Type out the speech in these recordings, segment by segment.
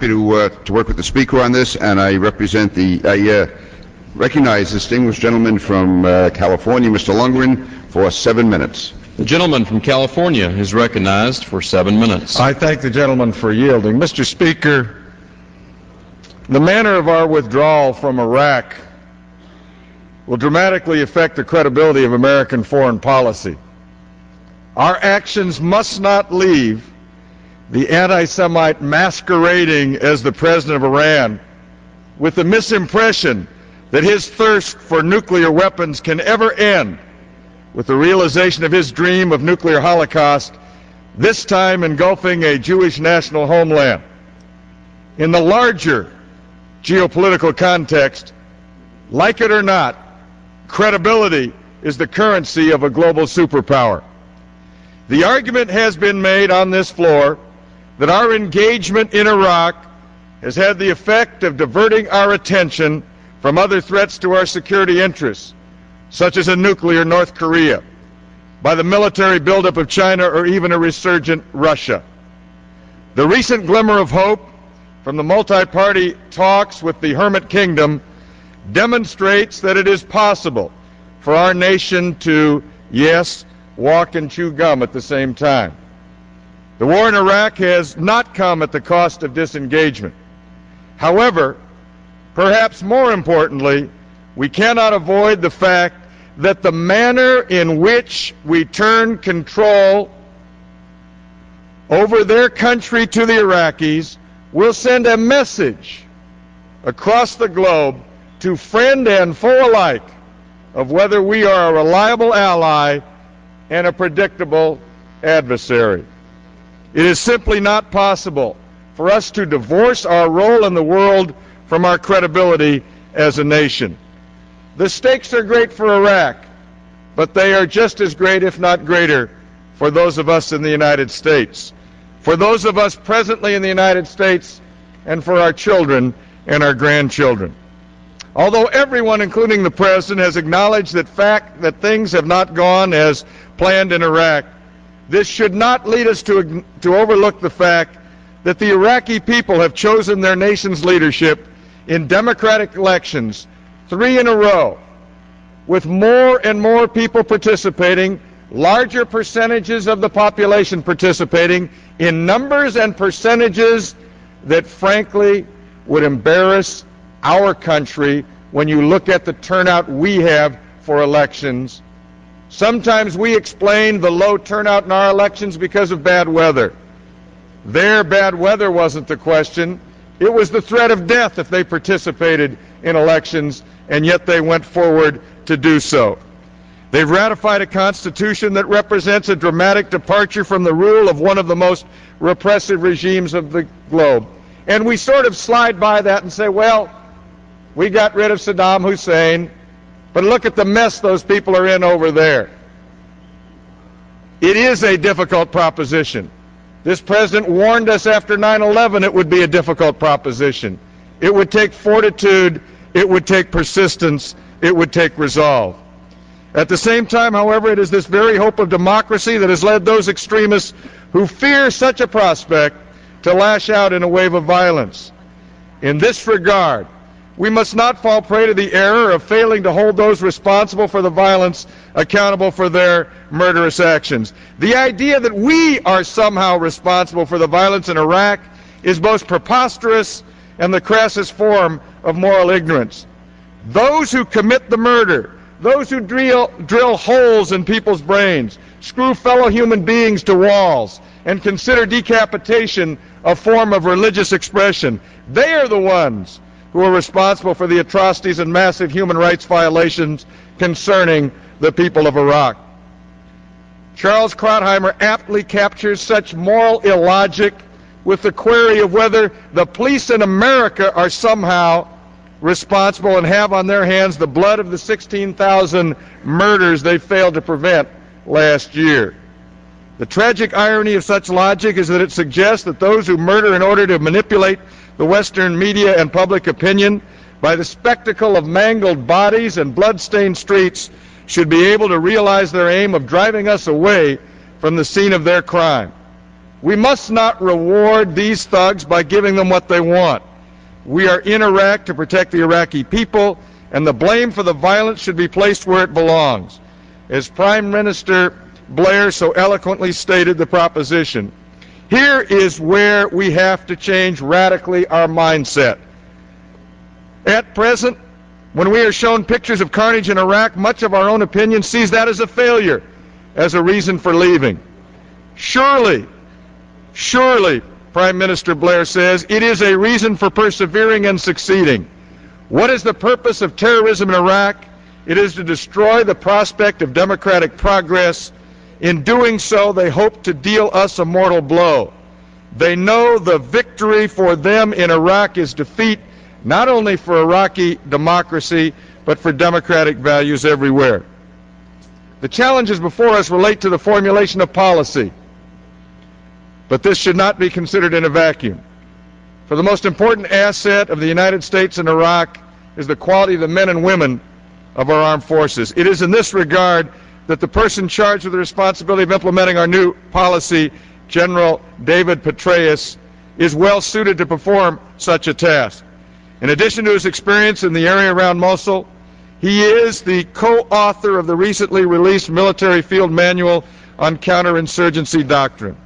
To work with the Speaker on this, and I recognize the distinguished gentleman from California, Mr. Lungren, for 7 minutes. The gentleman from California is recognized for 7 minutes. I thank the gentleman for yielding. Mr. Speaker, the manner of our withdrawal from Iraq will dramatically affect the credibility of American foreign policy. Our actions must not leave the anti-Semite masquerading as the president of Iran with the misimpression that his thirst for nuclear weapons can ever end with the realization of his dream of nuclear holocaust, this time engulfing a Jewish national homeland. In the larger geopolitical context, like it or not, credibility is the currency of a global superpower. The argument has been made on this floor that our engagement in Iraq has had the effect of diverting our attention from other threats to our security interests, such as a nuclear North Korea, by the military buildup of China, or even a resurgent Russia. The recent glimmer of hope from the multi-party talks with the Hermit Kingdom demonstrates that it is possible for our nation to, yes, walk and chew gum at the same time. The war in Iraq has not come at the cost of disengagement. However, perhaps more importantly, we cannot avoid the fact that the manner in which we turn control over their country to the Iraqis will send a message across the globe to friend and foe alike of whether we are a reliable ally and a predictable adversary. It is simply not possible for us to divorce our role in the world from our credibility as a nation. The stakes are great for Iraq, but they are just as great, if not greater, for those of us in the United States, for those of us presently in the United States, and for our children and our grandchildren. Although everyone, including the President, has acknowledged that things have not gone as planned in Iraq, this should not lead us to overlook the fact that the Iraqi people have chosen their nation's leadership in democratic elections 3 in a row, with more and more people participating, larger percentages of the population participating, in numbers and percentages that frankly would embarrass our country when you look at the turnout we have for elections. Sometimes we explain the low turnout in our elections because of bad weather. Their bad weather wasn't the question. It was the threat of death if they participated in elections, and yet they went forward to do so. They've ratified a constitution that represents a dramatic departure from the rule of one of the most repressive regimes of the globe. And we sort of slide by that and say, well, we got rid of Saddam Hussein, but look at the mess those people are in over there. It is a difficult proposition. This president warned us after 9/11 it would be a difficult proposition. It would take fortitude, it would take persistence, it would take resolve. At the same time, however, it is this very hope of democracy that has led those extremists who fear such a prospect to lash out in a wave of violence. In this regard, we must not fall prey to the error of failing to hold those responsible for the violence accountable for their murderous actions. The idea that we are somehow responsible for the violence in Iraq is both preposterous and the crassest form of moral ignorance. Those who commit the murder, those who drill holes in people's brains, screw fellow human beings to walls, and consider decapitation a form of religious expression, they are the ones who are responsible for the atrocities and massive human rights violations concerning the people of Iraq. Charles Krautheimer aptly captures such moral illogic with the query of whether the police in America are somehow responsible and have on their hands the blood of the 16,000 murders they failed to prevent last year. The tragic irony of such logic is that it suggests that those who murder in order to manipulate the Western media and public opinion by the spectacle of mangled bodies and blood-stained streets should be able to realize their aim of driving us away from the scene of their crime. We must not reward these thugs by giving them what they want. We are in Iraq to protect the Iraqi people, and the blame for the violence should be placed where it belongs. As Prime Minister Blair so eloquently stated the proposition, here is where we have to change radically our mindset. At present, when we are shown pictures of carnage in Iraq, much of our own opinion sees that as a failure, as a reason for leaving. Surely, Prime Minister Blair says, it is a reason for persevering and succeeding. What is the purpose of terrorism in Iraq? It is to destroy the prospect of democratic progress. In doing so, they hope to deal us a mortal blow. They know the victory for them in Iraq is defeat, not only for Iraqi democracy, but for democratic values everywhere. The challenges before us relate to the formulation of policy, but this should not be considered in a vacuum. For the most important asset of the United States in Iraq is the quality of the men and women of our armed forces. It is in this regard that the person charged with the responsibility of implementing our new policy, General David Petraeus, is well suited to perform such a task. In addition to his experience in the area around Mosul, he is the co-author of the recently released Military Field Manual on Counterinsurgency Doctrine.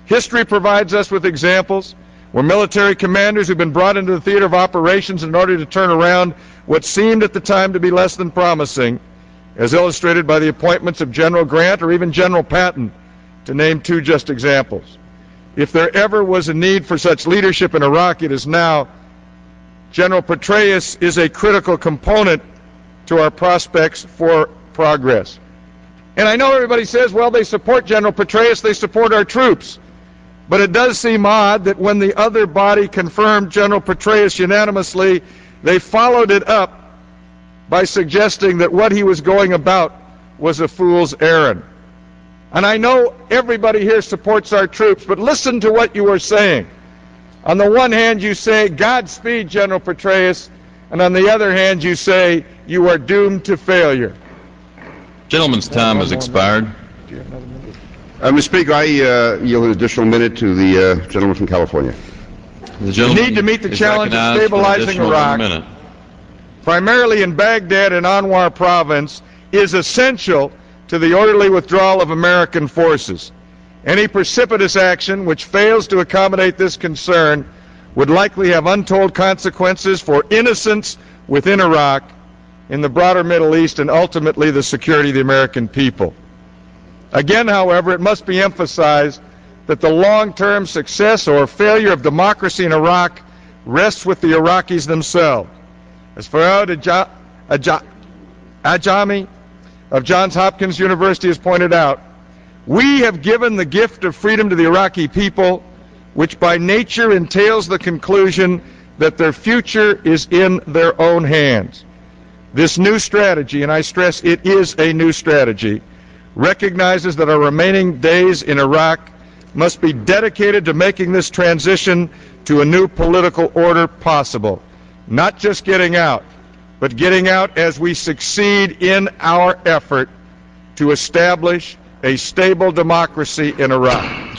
History provides us with examples where military commanders who've been brought into the theater of operations in order to turn around what seemed at the time to be less than promising, as illustrated by the appointments of General Grant or even General Patton, to name two just examples. If there ever was a need for such leadership in Iraq, it is now. General Petraeus is a critical component to our prospects for progress. And I know everybody says, well, they support General Petraeus, they support our troops. But it does seem odd that when the other body confirmed General Petraeus unanimously, they followed it up by suggesting that what he was going about was a fool's errand. And I know everybody here supports our troops, but listen to what you are saying. On the one hand, you say, Godspeed, General Petraeus, and on the other hand, you say, you are doomed to failure. Gentleman's time has expired. Mr. Speaker, I yield an additional minute to the gentleman from California. The gentleman We need to meet the is challenge of recognized for an stabilizing additional Iraq, 1 minute. primarily in Baghdad and Anwar province, is essential to the orderly withdrawal of American forces. Any precipitous action which fails to accommodate this concern would likely have untold consequences for innocents within Iraq, in the broader Middle East, and ultimately the security of the American people. Again, however, it must be emphasized that the long-term success or failure of democracy in Iraq rests with the Iraqis themselves. As Farhad Ajami of Johns Hopkins University has pointed out, we have given the gift of freedom to the Iraqi people, which by nature entails the conclusion that their future is in their own hands. This new strategy, and I stress it is a new strategy, recognizes that our remaining days in Iraq must be dedicated to making this transition to a new political order possible. Not just getting out, but getting out as we succeed in our effort to establish a stable democracy in Iraq.